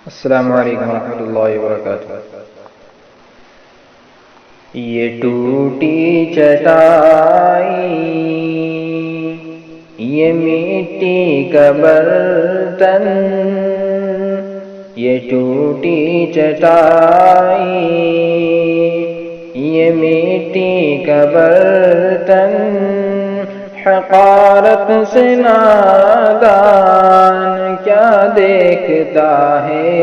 السلام علیکم ورحمۃ اللہ وبرکاتہ۔ یہ ٹوٹی چٹائی، یہ مٹی کا برتن، یہ ٹوٹی چٹائی، یہ مٹی کا برتن، حقارت سے نادان کیا دیکھتا ہے۔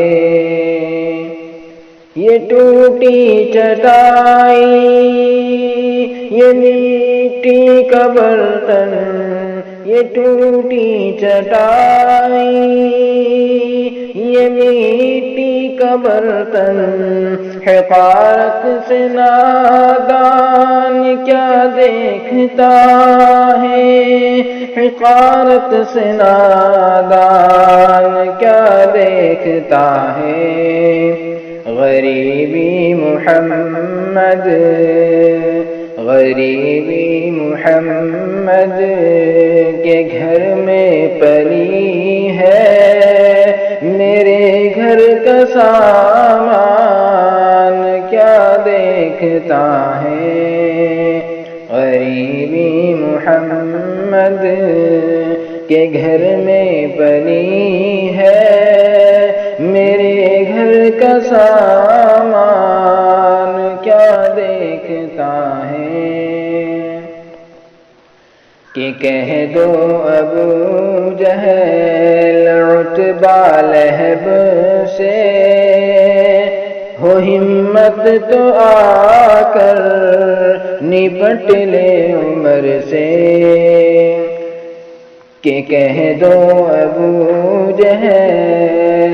یہ ٹوٹی چٹائی، یہ مٹی کا برتن، یہ ٹوٹی چٹائی، یہ مٹی کا برتن، حقارت سے نادان کیا دیکھتا ہے۔ حقارت سے نادان کیا دیکھتا ہے۔ غریبی محمد، غریبی محمد کے گھر میں پلی ہے، میرے گھر کا سامان کیا دیکھتا ہے۔ غریبی محمد کے گھر میں پلی ہے، میرے گھر کا سامان کیا دیکھتا ہے۔ کہ کہہ دو ابو جہل عتبہ لہب سے، ہو ہمت تو آ کر نپٹ لے عمر سے۔ کہ کہہ دو ابو جہل،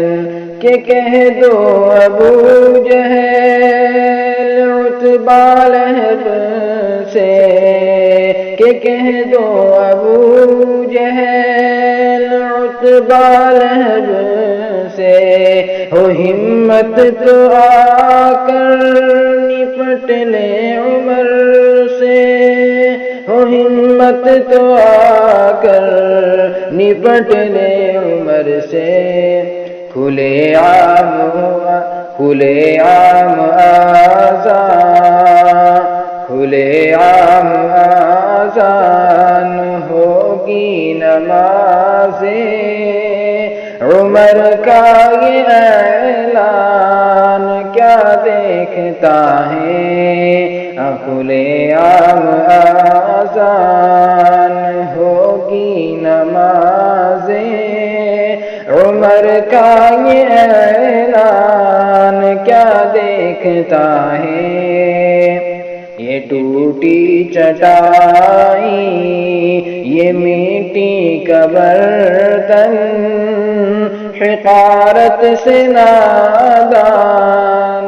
کہ کہہ دو ابو جہل عتبہ لہب سے، کہ کہہ دو ابو جہل عتبہ لہب سے، ہو ہمت تو آ کر نپٹ لے عمر سے، ہو ہمت تو آ کر نپٹ لے عمر سے۔ کھلے عام آذان، کھلے عام آذان ہوگی نماز عمر کا یہ اعلان کیا دیکھتا ہے۔ کھلے عام آذان ہوگی نماز عمر کا یہ اعلان کیا دیکھتا ہے۔ یہ ٹوٹی چٹائی، یہ مٹی کا برتن، حقارت سے نادان